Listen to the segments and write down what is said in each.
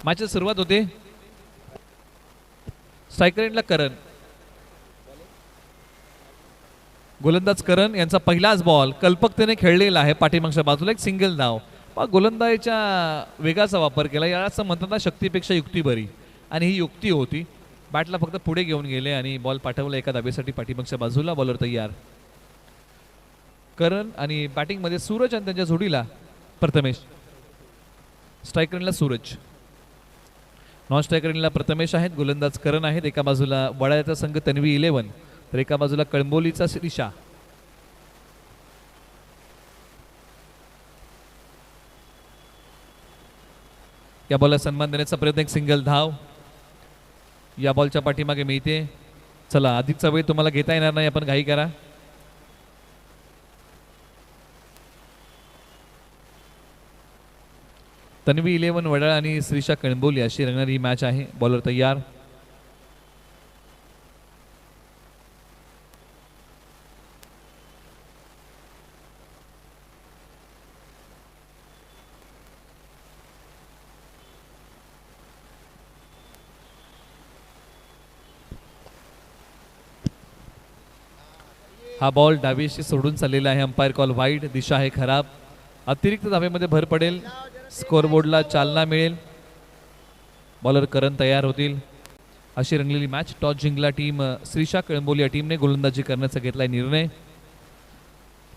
मॅचची सुरुवात होते. स्ट्रायकर एंडला करण, गोलंदाज करण यांचा पहिलाच बॉल कल्पकतेने खेळलेला आहे पाठीमागच्या बाजूला, एक सिंगल धाव. गोलंदाजीच्या वेगाचा वापर केला, याला असं म्हणतात ना शक्तीपेक्षा युक्ती बरी, आणि ही युक्ती होती. बॅटला फक्त पुढे घेऊन गेले आणि बॉल पाठवला एका धाब्यासाठी पाठीमागच्या बाजूला. बॉलर तयार करण आणि बॅटिंगमध्ये सूरज आणि त्यांच्या जोडीला प्रथमेश. स्ट्रायकरला सूरज, नॉन स्ट्रायकरला प्रथमेश आहेत, गोलंदाज करण आहेत. एका बाजूला वडाळ्याचा संघ तन्वी 11, तर एका बाजूला कळंबोलीचा श्रीशा. या बॉलला सन्मान देण्याचा प्रयत्न, एक सिंगल धाव या बॉलच्या पाठीमागे मिळते. चला, अधिकचा वेळ तुम्हाला घेता येणार नाही, आपण घाई करा. तन्वी 11 वडाळा आणि श्रीशा कळंबोली अशी रंगणारी ही मॅच आहे. बॉलर तयार, हा बॉल डावीशी सोडून चाललेला आहे. अंपायर कॉल वाईड, दिशा आहे खराब. अतिरिक्त धावेमध्ये भर पडेल, स्कोरबोर्डला चालना मिळेल. बॉलर करण तयार होतील. अशी रंगलेली मॅच. टॉस जिंकला टीम श्रीशा कळंबोली या टीमने गोलंदाजी करण्याचा घेतलाय निर्णय.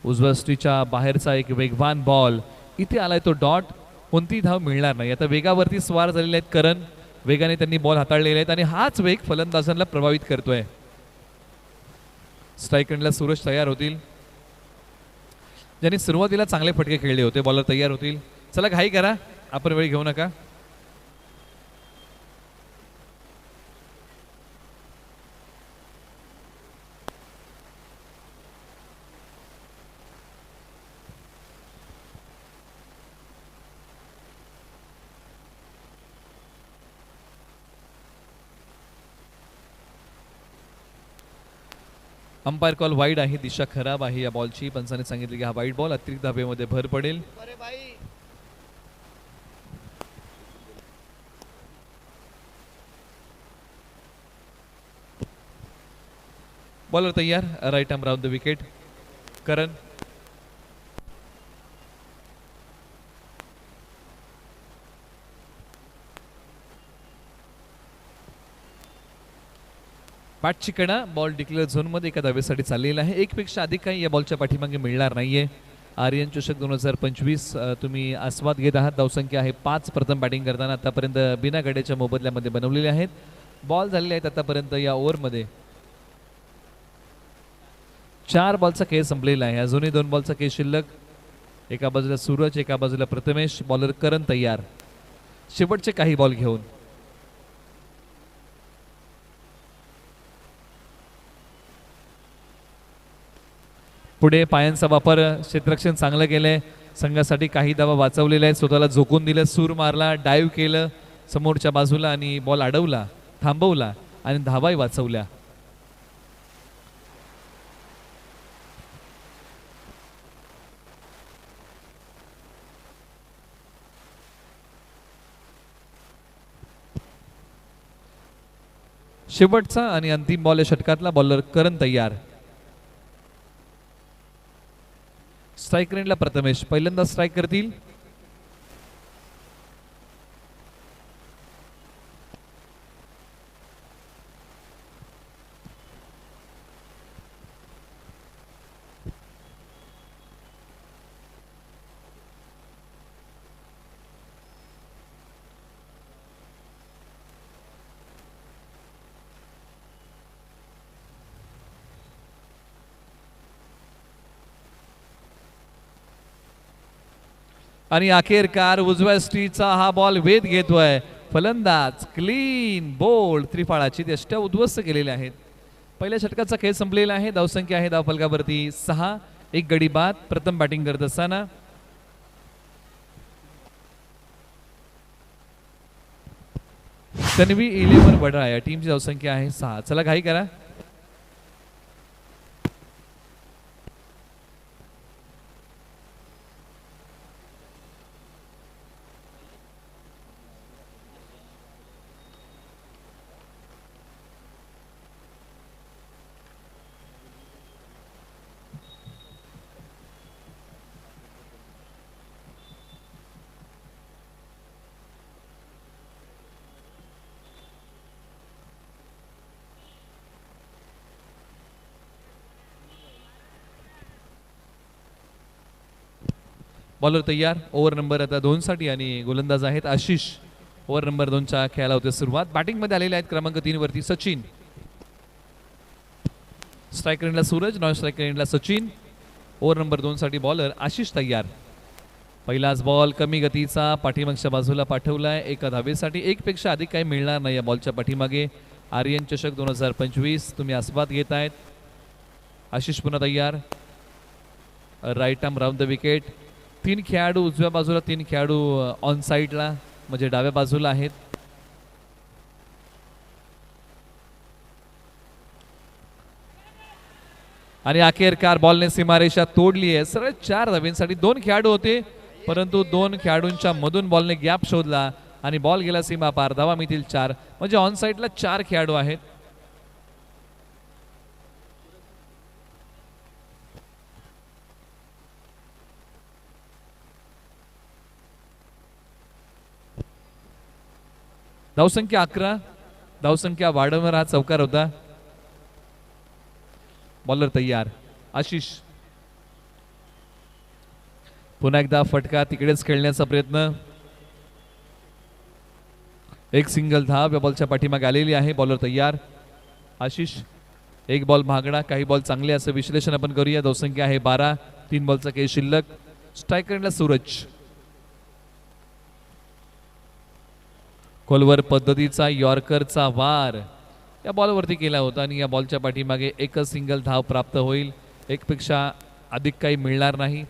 उजव्या स्ट्रीच्या बाहेरचा एक वेगवान बॉल इथे आलाय, तो डॉट. कोणती धाव मिळणार नाही. आता वेगावरती स्वार झालेले आहेत करण, वेगाने त्यांनी बॉल हाताळलेले आहेत आणि हाच वेग फलंदाजांना प्रभावित करतोय. स्ट्रायकरला सूरज तयार होतील, ज्यांनी सुरुवातीला चांगले फटके खेळले होते. बॉलर तयार होतील. चला, घाई करा, आपण वेळ घेऊ नका. अंपायर कॉल वाईड आहे, दिशा खराब आहे या बॉलची. पंचाने सांगितले की हा वाईड बॉल, अतिरिक्त धावेमध्ये भर पडेल. बॉलर तयार, right arm round the wicket. Karan, बॅटची कणा, बॉल डिक्लेअर झोनमध्ये एका धावेसाठी चाललेला आहे. एकपेक्षा अधिक काही या बॉलच्या पाठीमागे मिळणार नाहीये. आर्यन चषक 2025 तुम्ही आस्वाद घेत आहात. धावसंख्या आहे 5 प्रथम बॅटिंग करताना आतापर्यंत बिना गड्याच्या मोबदल्यामध्ये बनवलेले आहेत. बॉल झालेले आहेत आतापर्यंत या ओव्हरमध्ये 4 बॉलचा खेळ संपलेला आहे. अजूनही 2 बॉलचा खेळ शिल्लक. एका बाजूला सूरज, एका बाजूला प्रथमेश. बॉलर करण तयार, शेवटचे काही बॉल घेऊन. पुढे पायांचा वापर, क्षेत्ररक्षण चांगलं केलंय. संघासाठी काही धावा वाचवलेल्या आहेत. स्वतःला झोकून दिलं, सूर मारला, डाईव्ह केलं समोरच्या बाजूला आणि बॉल अडवला, थांबवला आणि धावाही वाचवल्या. शेवटचा आणि अंतिम बॉल या षटकातला. बॉलर करण तयार. स्ट्राइक रेंजला प्रथमेश पहिल्यांदा स्ट्राइक करतील. आणि अखेरकार उजव्या स्ट्रीचा हा बॉल वेध घेतोय फलंदाज. क्लीन बोल्ड, त्रिफळाची यष्ट्या उद्ध्वस्त केलेल्या आहेत. पहिल्या षटकाचा खेळ संपलेला आहे. धावसंख्या आहे धावफलकावरती 6. एक गडी बाद. प्रथम बॅटिंग करत असताना तन्वी 11 वडाळा या टीमची धावसंख्या आहे 6. चला घाई करा. बॉलर तयार. ओव्हर नंबर आता 2 साठी आणि गोलंदाज आहेत आशिष. ओव्हर नंबर 2च्या खेळाला होते सुरुवात. बॅटिंगमध्ये आलेले आहेत क्रमांक 3 वरती सचिन. स्ट्रायकर एंडला सूरज, नॉन स्ट्रायकर एंडला सचिन. ओव्हर नंबर 2 साठी बॉलर आशिष तयार. पहिलाच बॉल कमी गतीचा पाठीमागच्या बाजूला पाठवलाय. एका धावेसाठी एक पेक्षा अधिक काही मिळणार नाही या बॉलच्या पाठीमागे. आर्यन चषक 2025 तुम्ही आस्वाद घेत आहेत. आशिष पुन्हा तयार. Right arm round the wicket. 3 खेळाडू उजव्या बाजूला, 3 खेळाडू ऑन साईडला म्हणजे डाव्या बाजूला आहेत. आणि अखेरकार बॉलने सीमारेषा तोडली आहे. सरळ 4 धावेंसाठी 2 खेळाडू होते, परंतु 2 खेळाडूंच्या मधून बॉलने गॅप शोधला आणि बॉल गेला सीमा पार. धावा मिळतील 4 म्हणजे ऑन साईडला 4 खेळाडू आहेत. धावसंख्या 11. धावसंख्या वाढवणार हा चौकार होता. बॉलर तयार आशिष. पुन्हा एकदा फटका तिकडेच खेळण्याचा प्रयत्न. एक सिंगल धाव या बॉलच्या पाठीमागे आलेली आहे. बॉलर तयार आशिष. एक बॉल महागडा, काही बॉल चांगले असं विश्लेषण आपण करूया. धावसंख्या आहे 12. 3 बॉलचा खेळ शिल्लक. स्ट्रायकर एंडला सूरज. खोलवर पद्धतीचा यॉर्करचा वार या बॉलवरती केला होता आणि या बॉलच्या पाठीमागे एकच सिंगल धाव प्राप्त होईल. एक पेक्षा अधिक काही मिळणार नाही.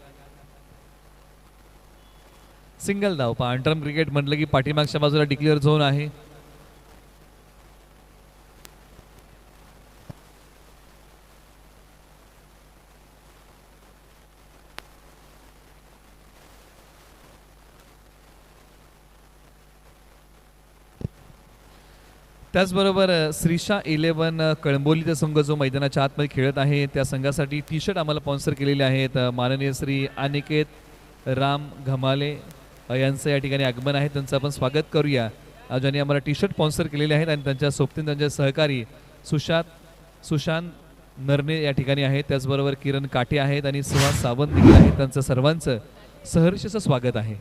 सिंगल धाव पहा. अंटर्म क्रिकेट म्हटलं की पाठीमागच्या बाजूला डिक्लेअर झोन आहे. त्याचबरोबर श्रीशा 11 कळंबोलीचा संघ जो मैदानाच्या आतमध्ये खेळत आहे त्या संघासाठी टी शर्ट आम्हाला स्पॉन्सर केलेले आहेत. माननीय श्री अनिकेत राम घमाले यांचं या ठिकाणी आगमन आहे. त्यांचं आपण स्वागत करूया. ज्यांनी आम्हाला टी शर्ट स्पॉन्सर केलेले आहेत आणि त्यांच्या सोबतीने त्यांचे सहकारी सुशांत नरने या ठिकाणी आहेत. त्याचबरोबर किरण काटे आहेत आणि सुहास सावंत देखील आहेत. त्यांचं सर्वांचं सहर्षचं स्वागत आहे.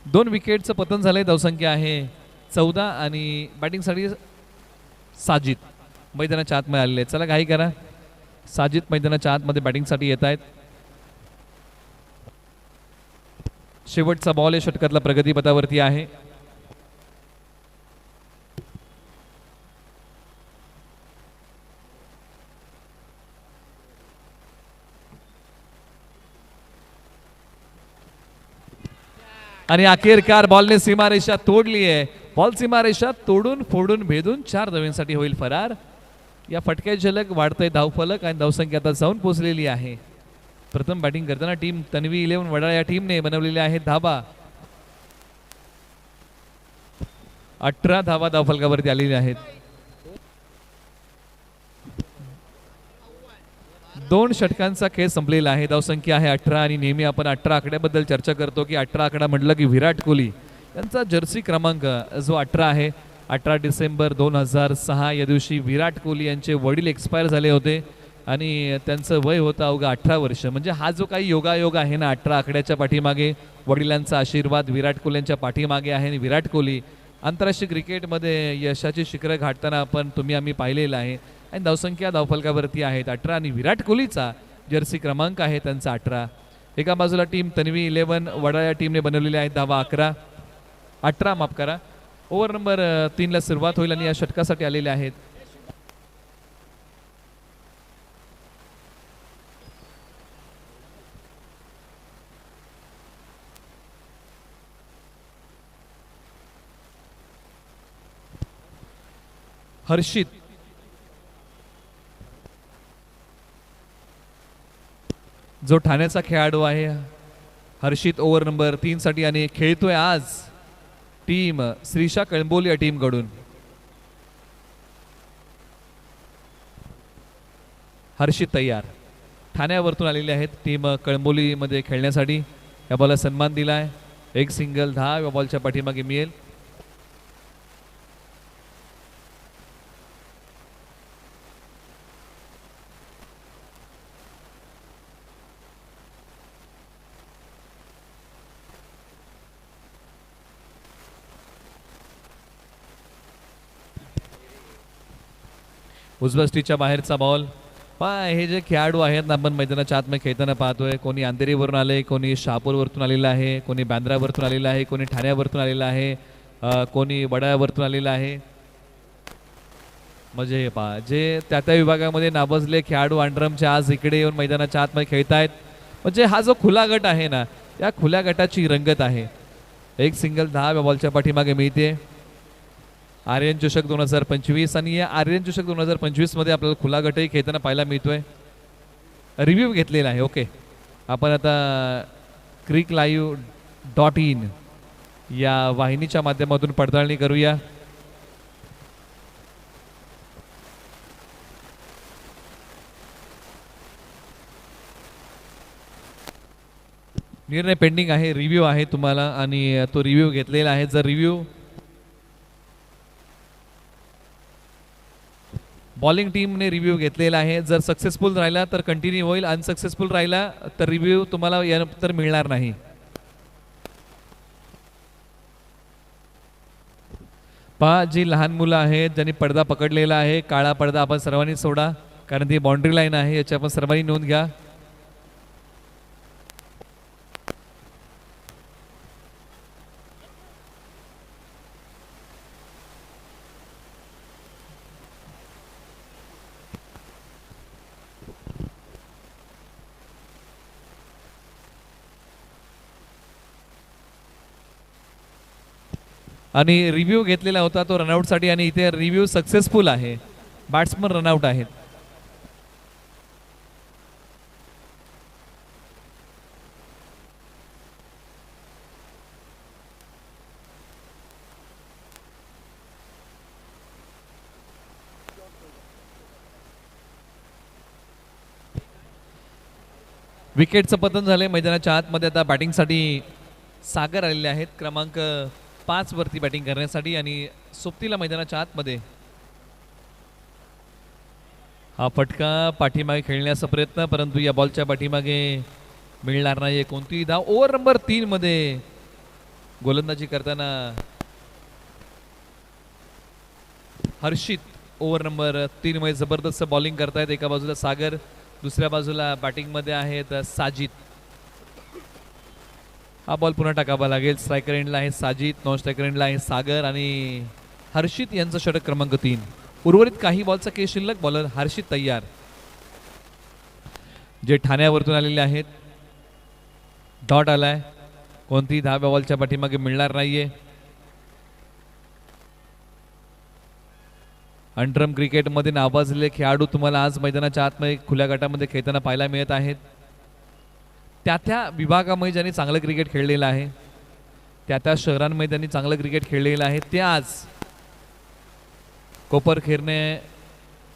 दोन विकेटचं पतन झालंय. धावसंख्या आहे 14 आणि बॅटिंगसाठी साजिद मैदानाच्या आतमध्ये आलेले आहेत. चला घाई करा. साजिद मैदानाच्या आतमध्ये बॅटिंगसाठी येत आहेत. शेवटचा बॉल या षटकातला प्रगतीपथावरती आहे. आणि अखेरकार बॉलने सीमारेषा तोडली आहे. बॉल सीमारेषा तोडून फोडून भेदून 4 धावांसाठी होईल फरार. या फटक्याची झलक वाढतंय धावफलक आणि धावसंख्या आता जाऊन पोहोचलेली आहे. प्रथम बॅटिंग करताना टीम तन्वी 11 वडाळा या टीमने बनवलेल्या आहेत धावा. 18 धावा धावफलकावरती आलेल्या आहेत. 2 षटकांचा खेळ संपलेला आहे. धावसंख्या आहे 18 आणि नेहमी आपण 18 आकड्याबद्दल चर्चा करतो की 18 आकडा म्हटलं की विराट कोहली यांचा जर्सी क्रमांक जो 18 आहे. 18 डिसेंबर 2006 या दिवशी विराट कोहली यांचे वडील एक्सपायर झाले होते आणि त्यांचं वय होतं अवघा 18 वर्ष. म्हणजे हा जो काही योगायोग आहे ना 18 आकड्याच्या पाठीमागे वडिलांचा आशीर्वाद विराट कोहली यांच्या पाठीमागे आहे. आणि विराट कोहली आंतरराष्ट्रीय क्रिकेटमध्ये यशाची शिखरं गाठताना तुम्ही आम्ही पाहिलेलं आहे. आणि धावसंख्या धावफलकावरती आहेत 18 आणि विराट कोहलीचा जर्सी क्रमांक आहे त्यांचा 18. एका बाजूला टीम तन्वी 11 वडाळा टीमने बनवलेल्या आहेत धावा 18 माफ करा. ओव्हर नंबर 3 ला सुरुवात होईल आणि या षटकासाठी आलेले आहेत. हर्षित जो ठाण्याचा खेळाडू आहे. हर्षित ओव्हर नंबर 3 साठी आणि खेळतोय आज टीम श्रीशा कळंबोली या टीम कडून. हर्षित तयार ठाण्यावरतून आलेले आहेत टीम कळंबोली मध्ये खेळण्यासाठी. या बॉलला सन्मान दिलाय. एक सिंगल धाव या बॉलच्या पाठीमागे मिळेल. उजव्या स्टिचच्या बाहेरचा बॉल. हे जे खेळाडू आहेत ना आपण मैदानाच्या आतमध्ये खेळताना पाहतोय, कोणी अंधेरीवरून आले, कोणी शहापूरवरतून आलेलं आहे, कोणी बांद्रावरतून आलेलं आहे, कोणी ठाण्यावरतून आलेलं आहे, कोणी वडाळ्यावरतून आलेलं आहे. म्हणजे हे पहा, जे त्या त्या विभागामध्ये नाबजले खेळाडू अंडरमचे आज इकडे येऊन मैदानाच्या आतमध्ये खेळतायत. म्हणजे हा जो खुला गट आहे ना, या खुल्या गटाची रंगत आहे. एक सिंगल 10 बॉलच्या पाठीमागे मिळते. आर्यन चषक 2025 आणि या आर्यन चषक 2025 मध्ये आपल्याला खुला गटही खेळताना पाहायला मिळतोय. रिव्ह्यू घेतलेला आहे. ओके, आपण आता cricklive.in या वाहिनीच्या माध्यमातून पडताळणी करूया. निर्णय पेंडिंग आहे, रिव्ह्यू आहे तुम्हाला आणि तो रिव्ह्यू घेतलेला आहे. जर रिव्ह्यू बॉलिंग टीमने रिव्ह्यू घेतलेला आहे, जर सक्सेसफुल राहिला तर कंटिन्यू होईल, अनसक्सेसफुल राहिला तर रिव्ह्यू तुम्हाला यानंतर मिळणार नाही. पहा, जी लहान मुलं आहेत ज्यांनी पडदा पकडलेला आहे, काळा पडदा आपण सर्वांनी सोडा, कारण ती बाउंड्री लाईन आहे, याची आपण सर्वांनी नोंद घ्या. आणि रिव्ह्यू घेतलेला होता तो रनआउटसाठी आणि इथे रिव्ह्यू सक्सेसफुल आहे. बॅट्समन रनआउट आहेत. विकेटचं पतन झाले मैदानाच्या आतमध्ये. आता बॅटिंगसाठी सागर आलेले आहेत क्रमांक 5 वरती बॅटिंग करण्यासाठी आणि सोबतीला मैदानाच्या आतमध्ये. हा फटका पाठीमागे खेळण्याचा प्रयत्न, परंतु या बॉलच्या पाठीमागे मिळणार नाही कोणतीही धाव. ओव्हर नंबर 3 मध्ये गोलंदाजी करताना हर्षित ओव्हर नंबर 3 मध्ये जबरदस्त बॉलिंग करतायत. एका बाजूला सागर, दुसऱ्या बाजूला बॅटिंग मध्ये आहेत साजिद. हा बॉल पुन्हा टाकावा लागेल. स्ट्रायकर एंडला आहे साजिद, नॉन स्ट्रायकर एंडला आहे सागर आणि हर्षित यांचं षटक क्रमांक 3. उर्वरित काही बॉलचा केस शिल्लक. बॉलर हर्षित तयार, जे ठाण्यावरतून आलेले आहेत. डॉट आलाय, कोणतीही धाव बॉलच्या पाठीमागे मिळणार नाहीये. अंडरम क्रिकेटमध्ये नावाजलेले खेळाडू तुम्हाला आज मैदानाच्या आतमध्ये खुल्या गटामध्ये खेळताना पाहायला मिळत आहेत. त्या विभागामध्ये ज्यांनी चांगलं क्रिकेट खेळलेलं आहे, त्या शहरांमध्ये त्यांनी चांगलं क्रिकेट खेळलेलं आहे, ते आज कोपरखेरणे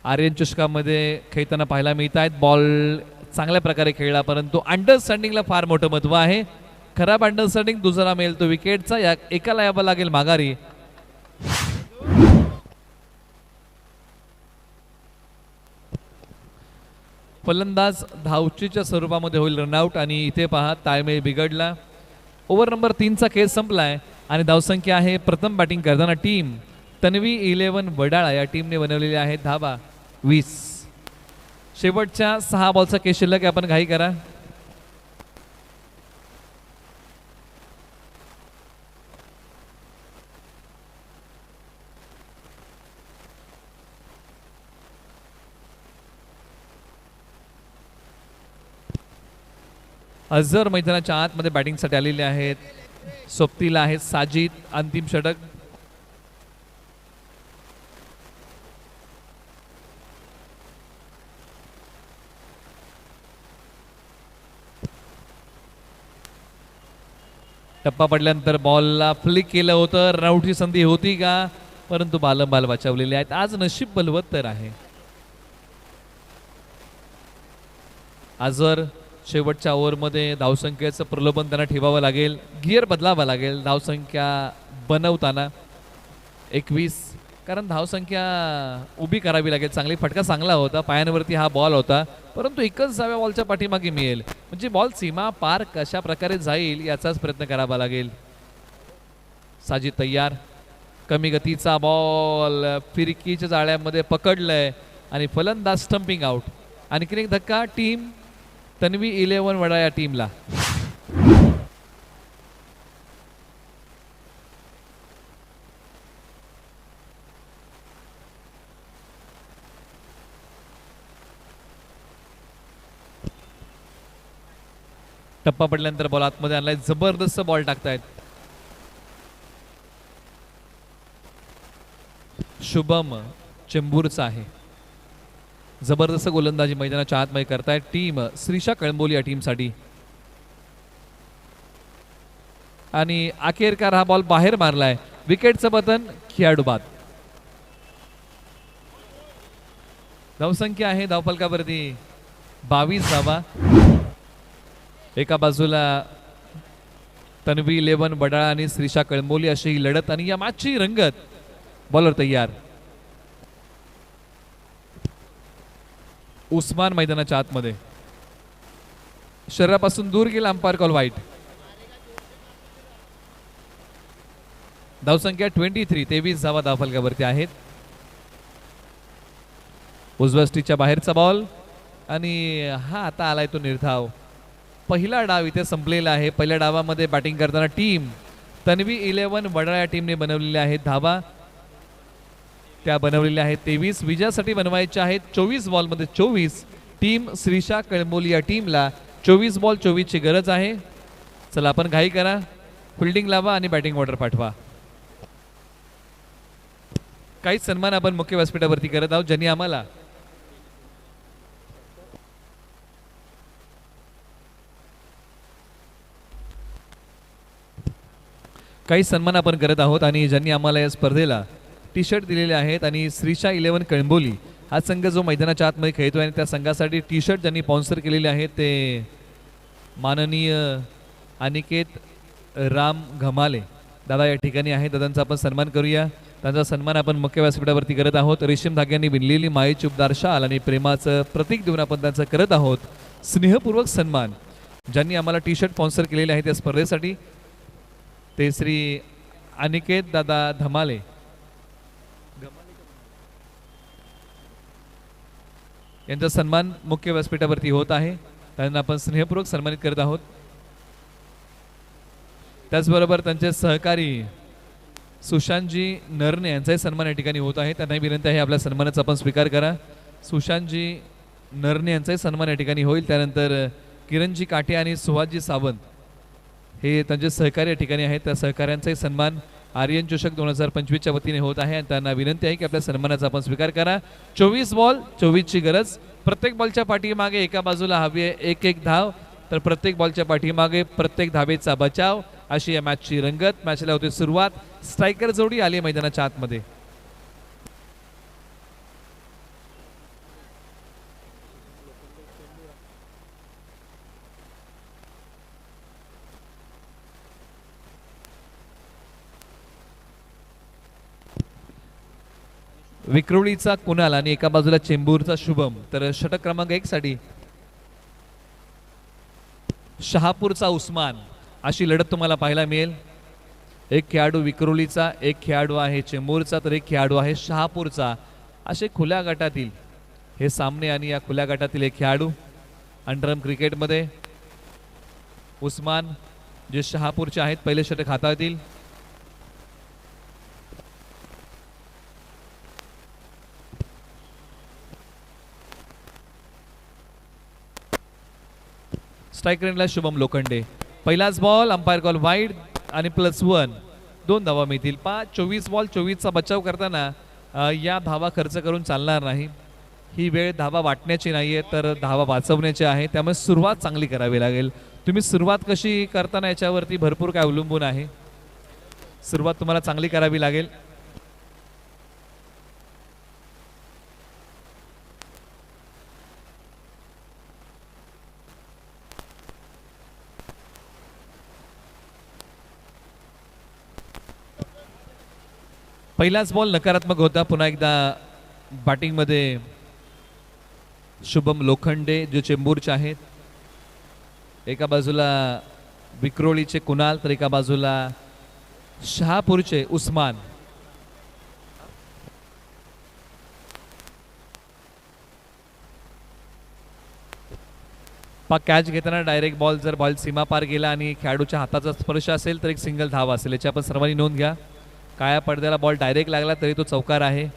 आर्यन चषकामध्ये खेळताना पाहायला मिळत आहेत. बॉल चांगल्या प्रकारे खेळला, परंतु अंडरस्टँडिंगला फार मोठं महत्त्व आहे. खराब अंडरस्टँडिंग दुसरा मिळेल तो विकेटचा. या एकाला यावं लागेल माघारी. फलंदाज धावचीच्या स्वरूपामध्ये होईल रनआउट आणि इथे पहा ताळमेळ बिघडला. ओव्हर नंबर 3चा खेळ संपलाय आणि धावसंख्या आहे प्रथम बॅटिंग करताना टीम तन्वी 11 वडाळा या टीमने बनवलेली आहे धावा 20. शेवटच्या 6 बॉलचा खेळ शिल्लक. आपण घाई करा. अझर मैदानाच्या आतमध्ये बॅटिंगसाठी आलेले आहेत. सोबतीला आहेत साजिद. अंतिम षटक. टप्पा पडल्यानंतर बॉलला फ्लिक केलं होतं. रनआउटची संधी होती का, परंतु बाल वाचवलेले आहेत. आज नशीब बलवत्तर आहे. अझर शेवटच्या ओव्हरमध्ये धावसंख्येचं प्रलोभन त्यांना ठेवावं लागेल. गिअर बदलावा लागेल धावसंख्या बनवताना. 21, कारण धावसंख्या उभी करावी लागेल. चांगली फटका चांगला होता, पायांवरती हा बॉल होता, परंतु एकच जाव्या बॉलच्या पाठीमागे मिळेल. म्हणजे बॉल सीमा पार कशा प्रकारे जाईल याचाच प्रयत्न करावा लागेल. साजिद तयार. कमी गतीचा बॉल फिरकीच्या जाळ्यामध्ये पकडलंय. आणि फलंदाज स्टंपिंग आउट. आणखीन एक धक्का टीम तन्वी 11 वडा या टीमला. टप्पा पडल्यानंतर बॉल आतमध्ये आणलाय. जबरदस्त बॉल टाकतायत शुभम चेंबूरचा आहे. जबरदस्त गोलंदाजी मैदानाच्या आतमध्ये करतायत टीम श्रीषा कळंबोली या टीमसाठी. आणि अखेरकार हा बॉल बाहेर मारलाय. विकेटचं पतन खेळाडू बाद. धावसंख्या आहे धावफलकावरती 22 धावा. एका बाजूला तन्वी 11 बडाळा आणि श्रीषा कळंबोली अशी ही लढत आणि या मॅचची रंगत. बॉलर तयार. उस्मान मैदानाच्या आतमध्ये शरीरापासून दूर गेला. अंपायर कॉल वाईट. धावसंख्या 23 धावा धावफलकावरती आहेत. उजव्या स्टिचच्या बाहेरचा बॉल आणि हा आता आलाय तो निर्धाव. पहिला डाव इथे संपलेला आहे. पहिल्या डावामध्ये बॅटिंग करताना टीम तन्वी 11 वडाळा या टीमने बनवलेल्या आहेत धावा. त्या बनवलेल्या आहेत 23. विजयासाठी बनवायच्या आहेत 24 बॉलमध्ये 24. टीम श्रीषा कळंबोली या टीमला 24 बॉल 24 ची गरज आहे. चला आपण घाई करा. फिल्डिंग लावा आणि बॅटिंग ऑर्डर पाठवा. काही सन्मान आपण मुख्य व्यासपीठावरती करत आहोत ज्यांनी आम्हाला काही सन्मान आपण करत आहोत आणि ज्यांनी आम्हाला या स्पर्धेला टी शर्ट दिलेले आहेत. आणि श्रीषा 11 कळंबोली हा संघ जो मैदानाच्या आतमध्ये खेळतोय आणि त्या संघासाठी टी शर्ट ज्यांनी स्पॉन्सर केलेले आहेत ते माननीय अनिकेत राम घमाले दादा या ठिकाणी आहेत. दादांचा आपण सन्मान करूया. त्यांचा सन्मान आपण मुख्य व्यासपीठावरती करत आहोत. रेशीम धाग्यांनी विणलेली मायेची उबदार शाल आणि प्रेमाचं प्रतीक देऊन आपण त्यांचं करत आहोत स्नेहपूर्वक सन्मान. ज्यांनी आम्हाला टी शर्ट स्पॉन्सर केलेले आहेत या स्पर्धेसाठी ते श्री अनिकेत दादा धमाले यांचा सन्मान मुख्य व्यासपीठावरती होत आहे. त्यांना आपण स्नेहपूर्वक सन्मानित करत आहोत. त्याचबरोबर त्यांचे सहकारी सुशांतजी नरने यांचाही सन्मान या ठिकाणी होत आहे. त्यांनाही विनंती आहे आपल्या सन्मानाचा आपण स्वीकार करा. सुशांतजी नरने यांचाही सन्मान या ठिकाणी होईल. त्यानंतर किरणजी काटे आणि सुहासजी सावंत हे त्यांचे सहकारी या ठिकाणी आहेत. त्या सहकाऱ्यांचाही सन्मान आर्यन चषक 2025 च्या वतीने होत आहे आणि त्यांना विनंती आहे की आपल्या सन्मानाचा आपण स्वीकार करा. 24 बॉल 24 ची गरज. प्रत्येक बॉलच्या पाठीमागे एका बाजूला हवी आहे 1-1 धाव. तर प्रत्येक बॉलच्या पाठीमागे प्रत्येक धावेचा बचाव अशी या मॅचची रंगत. मॅचला होती सुरुवात. स्ट्रायकर जोडी आली मैदानाच्या आतमध्ये. विक्रोळीचा कुणाल आणि एका बाजूला चेंबूरचा शुभम. तर षटक क्रमांक 1 साठी शहापूरचा उस्मान अशी लढत तुम्हाला पाहायला मिळेल. एक खेळाडू विक्रोळीचा, एक खेळाडू आहे चेंबूरचा, तर एक खेळाडू आहे शहापूरचा. असे खुल्या गटातील हे सामने आणि या खुल्या गटातील एक खेळाडू अंडरआर्म क्रिकेटमध्ये उस्मान जे शहापूरचे आहेत पहिले षटक हाताळतील. स्ट्राइक रेंजला शुभम लोखंडे. पहिलाच बॉल अंपायर कॉल वाईड आणि +1 2 धावा मिळतील. 24 बॉल 24चा बचाव करताना या धावा खर्च करून चालणार नाही. ही वेळ धावा वाटण्याची नाहीये तर धावा वाचवण्याची आहे. त्यामुळे सुरुवात चांगली करावी लागेल. तुम्ही सुरुवात कशी करताना याच्यावरती भरपूर काय अवलंबून आहे. सुरुवात तुम्हाला चांगली करावी लागेल. पहिलाच बॉल नकारात्मक होता. पुन्हा एकदा बॅटिंग मध्ये शुभम लोखंडे जो चेंबूरचे आहेत. एका बाजूला विक्रोळीचे कुणाल तर एका बाजूला शहापूरचे उस्मान. कॅच घेताना डायरेक्ट बॉल जर बॉल सीमा पार गेला आणि खेळाडूच्या हाताचा स्पर्श असेल तर एक सिंगल धाव असेल, याची आपण सर्वांनी नोंद घ्या. काळ्या पडद्याला बॉल डायरेक्ट लागला तरी तो चौकार आहे.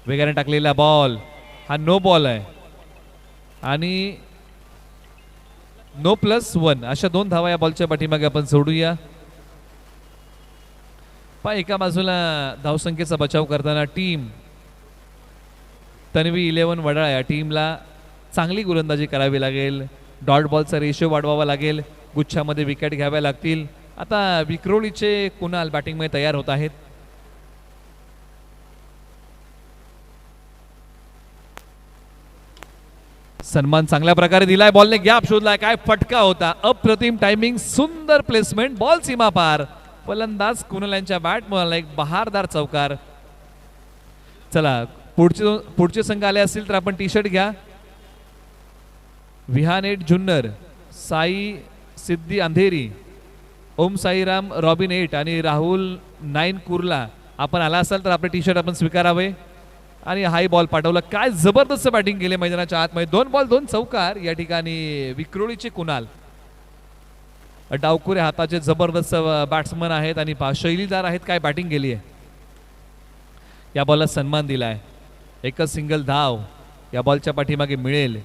वेगाने टाकलेला बॉल हा नो बॉल आहे आणि नो +1 अशा 2 धावा या बॉलच्या पाठीमागे आपण सोडूया. एका बाजूला धावसंख्येचा बचाव करताना टीम तन्वी 11 वडाळा या टीमला चांगली गोलंदाजी करावी लागेल. डॉट बॉलचा रेशो वाढवावा लागेल. गुच्छामध्ये विकेट घ्याव्या लागतील. आता विक्रोळीचे कुणाल बॅटिंगमध्ये तयार होत आहेत. सन्मान चांगल्या प्रकारे दिलाय. बॉलने गॅप शोधलाय. काय फटका होता. अप्रतिम टायमिंग, सुंदर प्लेसमेंट, बॉल सीमा पार. फलंदाज कुणाल यांच्या बॅटमधला एक बहारदार चौकार. चला पुढचे संघ आले असतील तर आपण टी शर्ट घ्या. विहान 8 जुन्नर, साई सिद्धी अंधेरी, ओम साईराम रॉबिन 8 आणि राहुल 9 कुर्ला. आपण आला असाल तर आपले टी शर्ट आपण स्वीकारावे. आणि हाय बॉल पाठवला. काय जबरदस्त बॅटिंग केली मैदानाच्या आतमध्ये. 2 बॉल 2 चौकार या ठिकाणी विक्रोळीचे कुणाल. डावकुरे हाताचे जबरदस्त बॅट्समन आहेत आणि शैलीदार आहेत. काय बॅटिंग केली आहे. या बॉलला सन्मान दिलाय. एकच सिंगल धाव या बॉलच्या पाठीमागे मिळेल.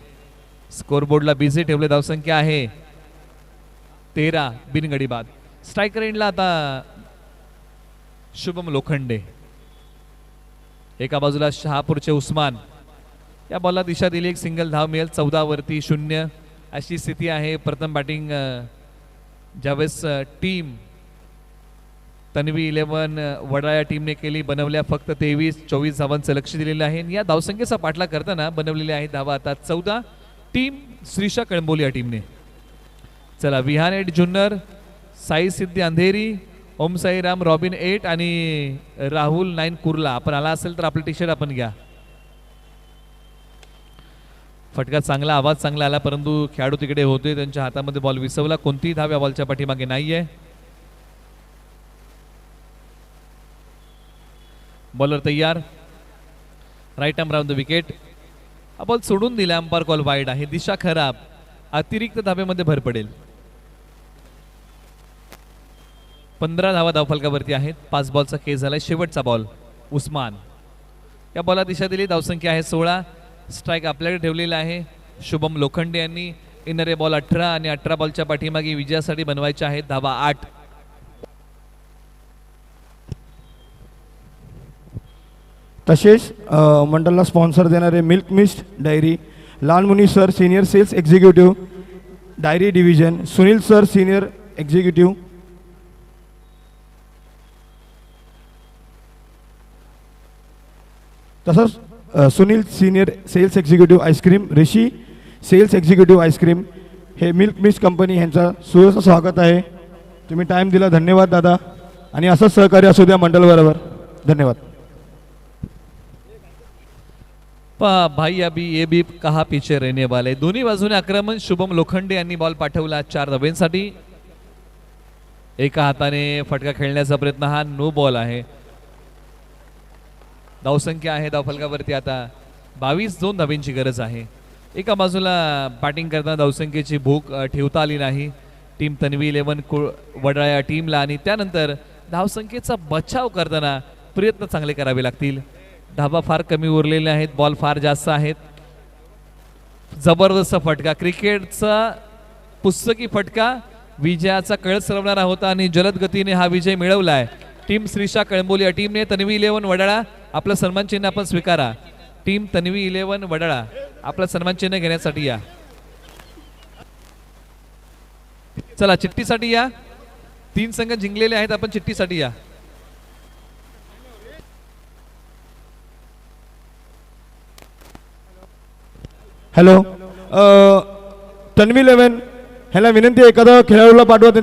स्कोरबोर्डला बिझी ठेवले. धावसंख्या आहे 13 बिनगडी बाद. स्ट्रायकर एंडला आता शुभम लोखंडे. एका बाजूला शहापूरचे उस्मान. या बॉलला दिशा दिली. एक सिंगल धाव मिळेल. 14 वरती 0 अशी स्थिती आहे. प्रथम बॅटिंग ज्यावेळेस टीम तन्वी 11 वडाळा टीमने केली. बनवल्या फक्त 23-24 धावांचं लक्ष दिलेलं आहे. या धावसंख्येचा पाठलाग करताना बनवलेल्या आहेत धावा आता 14 टीम श्रीशा कळंबोली या टीमने. चला विहान 8 जुन्नर, साई सिद्धी अंधेरी, ओम साईराम रॉबिन 8 आणि राहुल 9 कुर्ला. आपण आला असेल तर आपलं टी शर्ट आपण घ्या. फटका चांगला, आवाज चांगला आला, परंतु खेळाडू तिकडे होते. त्यांच्या हातामध्ये बॉल विसवला. कोणतीही धाव या बॉलच्या पाठीमागे नाहीये. बॉलर तयार. Right arm round the wicket. हा बॉल सोडून दिला. अंपायर कॉल वाईड आहे. दिशा खराब. अतिरिक्त धाब्यामध्ये भर पडेल. 15 धावा धावफलकावरती आहेत. 5 बॉलचा खेळ झालाय. शेवटचा बॉल उस्मान. या बॉलला दिशा दिली. धावसंख्या आहे 16. स्ट्राईक आपल्याकडे ठेवलेला आहे. शुभम लोखंडे यांनी. इनर बॉल 18 आणि 18 बॉलच्या पाठीमागे विजयासाठी बनवायच्या आहेत धावा 8. तसेच मंडळाला स्पॉन्सर देणारे milk mist dairy, Lal Muni sir senior sales executive dairy division, Sunil sir senior executive, तसंच Sunil senior sales executive ice cream, Rishi sales executive ice cream, हे मिल्क मिस्ट कंपनी यांचा सुयोग्य स्वागत आहे. तुम्ही टाईम दिला, धन्यवाद दादा. आणि असंच सहकार्य असू द्या मंडळबरोबर. धन्यवाद. भाई अभी ये भी कहा पीछे रहने वाले. दोन्ही बाजूने आक्रमण. शुभम लोखंडे यांनी बॉल पाठवला 4 धाब्यांसाठी. एका हाताने फटका खेळण्याचा प्रयत्न. हा नो बॉल आहे. धावसंख्या आहे धावफलकावरती आता 22. 2 धाब्यांची गरज आहे. एका बाजूला बॅटिंग करताना धावसंख्येची भूक ठेवता आली नाही टीम तन्वी 11 वडाळा या टीमला. आणि त्यानंतर धावसंख्येचा बचाव करताना प्रयत्न चांगले करावे लागतील. धाबा फार कमी उरलेले आहेत. बॉल फार जास्त आहेत. जबरदस्त फटका. क्रिकेटचा पुस्तकी फटका. विजयाचा कळस सरवणारा होता आणि जलद गतीने हा विजय मिळवलाय टीम श्रीशा कळंबोली या टीमने. तन्वी 11 वडाळा आपलं सन्मान चिन्ह आपण स्वीकारा. टीम तन्वी 11 वडाळा आपलं सन्मान चिन्ह घेण्यासाठी या. चला चिठ्ठीसाठी या. 3 संघ जिंकलेले आहेत. आपण चिठ्ठीसाठी या. हॅलो, तन्वी 11 ह्याला विनंती आहे, एखादा खेळाडूला पाठवा.